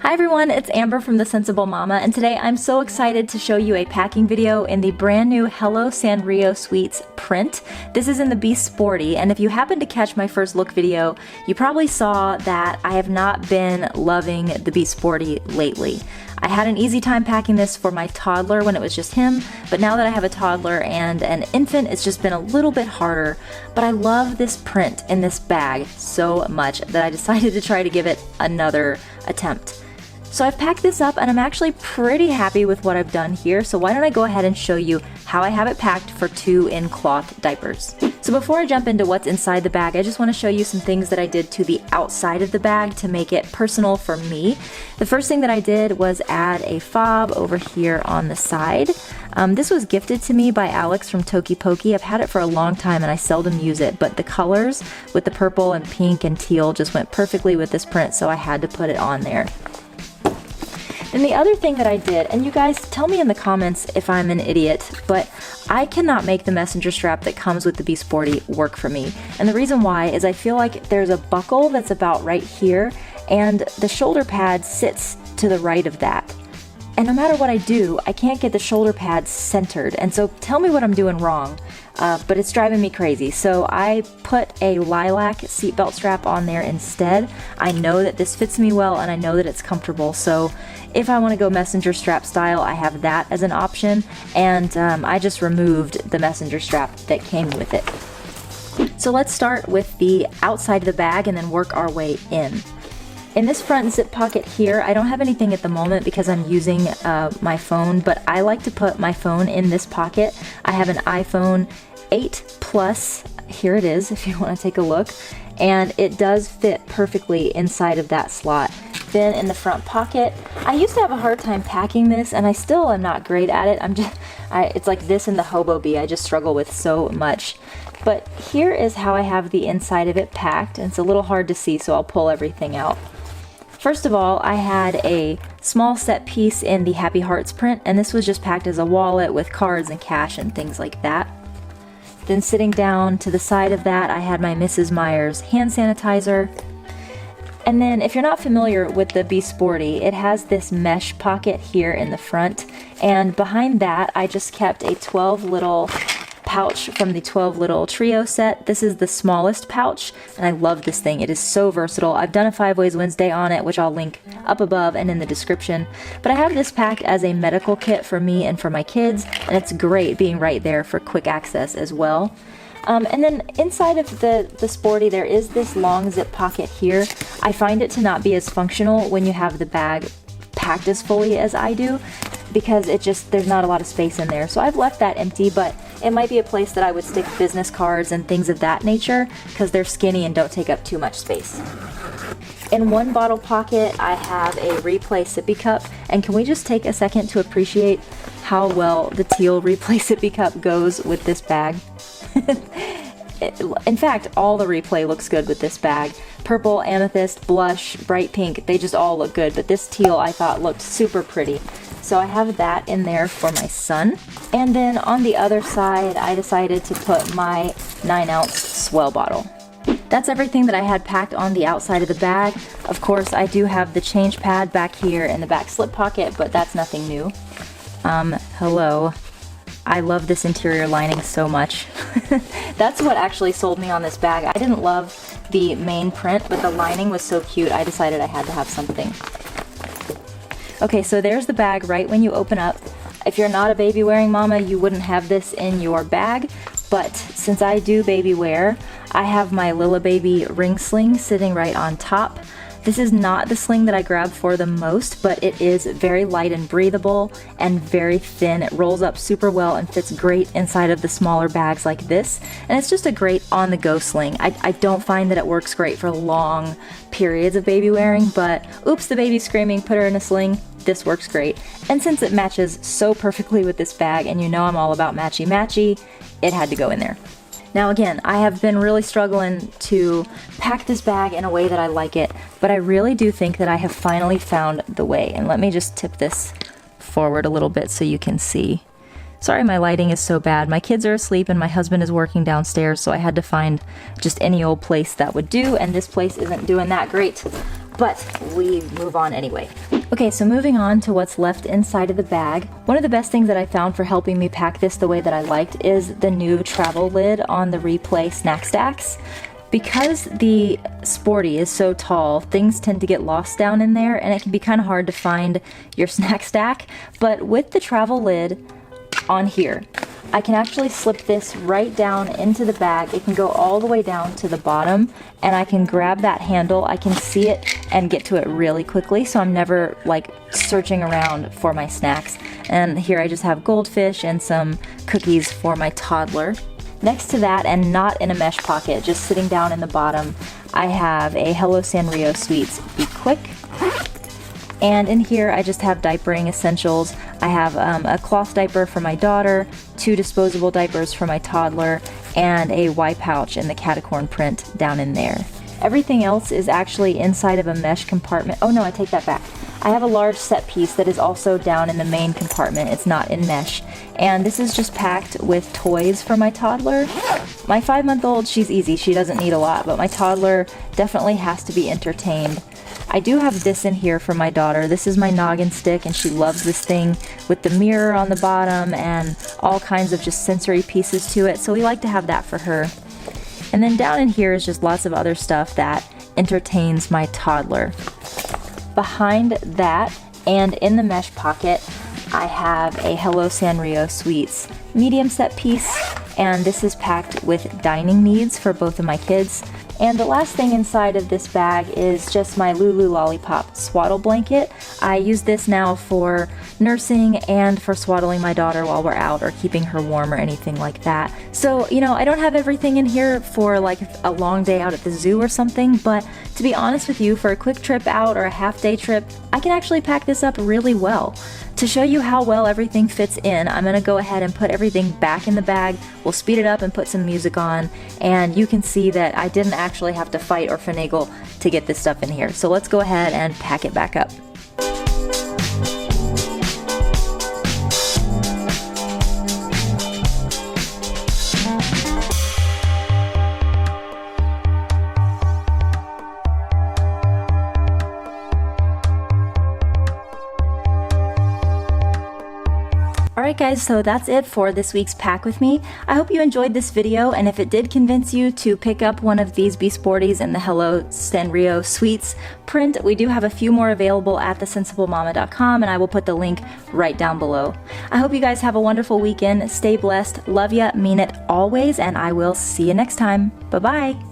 Hi everyone, it's Amber from The Sensible Mama, and today I'm so excited to show you a packing video in the brand new Hello Sanrio Sweets print. This is in the Be Sporty, and if you happen to catch my first look video, you probably saw that I have not been loving the Be Sporty lately. I had an easy time packing this for my toddler when it was just him, but now that I have a toddler and an infant, it's just been a little bit harder. But I love this print in this bag so much that I decided to try to give it another attempt. So I've packed this up and I'm actually pretty happy with what I've done here, so why don't I go ahead and show you how I have it packed for 2 in cloth diapers. So before I jump into what's inside the bag, I just want to show you some things that I did to the outside of the bag to make it personal for me. The first thing that I did was add a fob over here on the side. This was gifted to me by Alex from Toki Poki. I've had it for a long time and I seldom use it, but the colors with the purple and pink and teal just went perfectly with this print, so I had to put it on there. And the other thing that I did, and you guys tell me in the comments if I'm an idiot, but I cannot make the messenger strap that comes with the Be Sporty work for me. And the reason why is I feel like there's a buckle that's about right here, and the shoulder pad sits to the right of that. And no matter what I do, I can't get the shoulder pad centered, and so tell me what I'm doing wrong, but it's driving me crazy. So I put a lilac seatbelt strap on there instead. I know that this fits me well and I know that it's comfortable, so if I want to go messenger strap style, I have that as an option, and I just removed the messenger strap that came with it. So let's start with the outside of the bag and then work our way in. In this front zip pocket here, I don't have anything at the moment because I'm using my phone, but I like to put my phone in this pocket. I have an iPhone 8 Plus, here it is if you want to take a look, and it does fit perfectly inside of that slot. Then in the front pocket, I used to have a hard time packing this, and I still am not great at it. It's like this in the Hobo Bee, I just struggle with so much. But here is how I have the inside of it packed, and it's a little hard to see, so I'll pull everything out. First of all, I had a small set piece in the Happy Hearts print, and this was just packed as a wallet with cards and cash and things like that. Then sitting down to the side of that, I had my Mrs. Meyer's hand sanitizer. And then if you're not familiar with the Be Sporty, it has this mesh pocket here in the front, and behind that I just kept a 12 little pouch from the 12 little trio set. This is the smallest pouch, and I love this thing. It is so versatile. I've done a 5 Ways Wednesday on it, which I'll link up above and in the description. But I have this packed as a medical kit for me and for my kids, and it's great being right there for quick access as well. And then inside of the Sporty, there is this long zip pocket here. I find it to not be as functional when you have the bag packed as fully as I do, because there's not a lot of space in there. So I've left that empty, but it might be a place that I would stick business cards and things of that nature, because they're skinny and don't take up too much space. In one bottle pocket, I have a Replay sippy cup, and can we just take a second to appreciate how well the teal Replay sippy cup goes with this bag? In fact, all the Replay looks good with this bag. Purple, amethyst, blush, bright pink, they just all look good, but this teal I thought looked super pretty. So I have that in there for my son. And then on the other side, I decided to put my 9-ounce swell bottle. That's everything that I had packed on the outside of the bag. Of course, I do have the change pad back here in the back slip pocket, but that's nothing new. Hello. I love this interior lining so much. That's what actually sold me on this bag. I didn't love the main print, but the lining was so cute, I decided I had to have something. Okay, so there's the bag right when you open up. If you're not a baby wearing mama, you wouldn't have this in your bag, but since I do baby wear, I have my Lilla Baby ring sling sitting right on top. This is not the sling that I grab for the most, but it is very light and breathable and very thin. It rolls up super well and fits great inside of the smaller bags like this. And it's just a great on-the-go sling. I don't find that it works great for long periods of baby wearing, but oops, the baby's screaming, put her in a sling. This works great. And since it matches so perfectly with this bag, and you know I'm all about matchy-matchy, it had to go in there. Now again, I have been really struggling to pack this bag in a way that I like it, but I really do think that I have finally found the way. And let me just tip this forward a little bit so you can see. Sorry my lighting is so bad. My kids are asleep and my husband is working downstairs, so I had to find just any old place that would do, and this place isn't doing that great. But we move on anyway. Okay, so moving on to what's left inside of the bag. One of the best things that I found for helping me pack this the way that I liked is the new travel lid on the Replay snack stacks. Because the Sporty is so tall, things tend to get lost down in there and it can be kind of hard to find your snack stack. But with the travel lid on here, I can actually slip this right down into the bag. It can go all the way down to the bottom and I can grab that handle. I can see it and get to it really quickly, so I'm never like searching around for my snacks. And here I just have goldfish and some cookies for my toddler. Next to that, and not in a mesh pocket, just sitting down in the bottom, I have a Hello Sanrio Sweets Be Quick. And in here I just have diapering essentials. I have a cloth diaper for my daughter, 2 disposable diapers for my toddler, and a Y pouch in the catacorn print down in there. Everything else is actually inside of a mesh compartment. Oh no, I take that back. I have a large set piece that is also down in the main compartment. It's not in mesh. And this is just packed with toys for my toddler. My 5-month-old, she's easy. She doesn't need a lot, but my toddler definitely has to be entertained. I do have this in here for my daughter. This is my noggin stick, and she loves this thing with the mirror on the bottom and all kinds of just sensory pieces to it. So we like to have that for her. And then down in here is just lots of other stuff that entertains my toddler. Behind that and in the mesh pocket, I have a Hello Sanrio Sweets medium set piece, and this is packed with dining needs for both of my kids. And the last thing inside of this bag is just my Lulu Lollipop swaddle blanket. I use this now for nursing and for swaddling my daughter while we're out or keeping her warm or anything like that. So, you know, I don't have everything in here for like a long day out at the zoo or something, but to be honest with you, for a quick trip out or a half-day trip, I can actually pack this up really well. To show you how well everything fits in, I'm gonna go ahead and put everything back in the bag. We'll speed it up and put some music on, and you can see that I didn't actually have to fight or finagle to get this stuff in here. So let's go ahead and pack it back up. Alright guys, so that's it for this week's Pack With Me. I hope you enjoyed this video, and if it did convince you to pick up one of these Be Sporties in the Hello Sanrio Sweets print, we do have a few more available at thesensiblemama.com, and I will put the link right down below. I hope you guys have a wonderful weekend. Stay blessed. Love ya, mean it always, and I will see you next time. Bye-bye.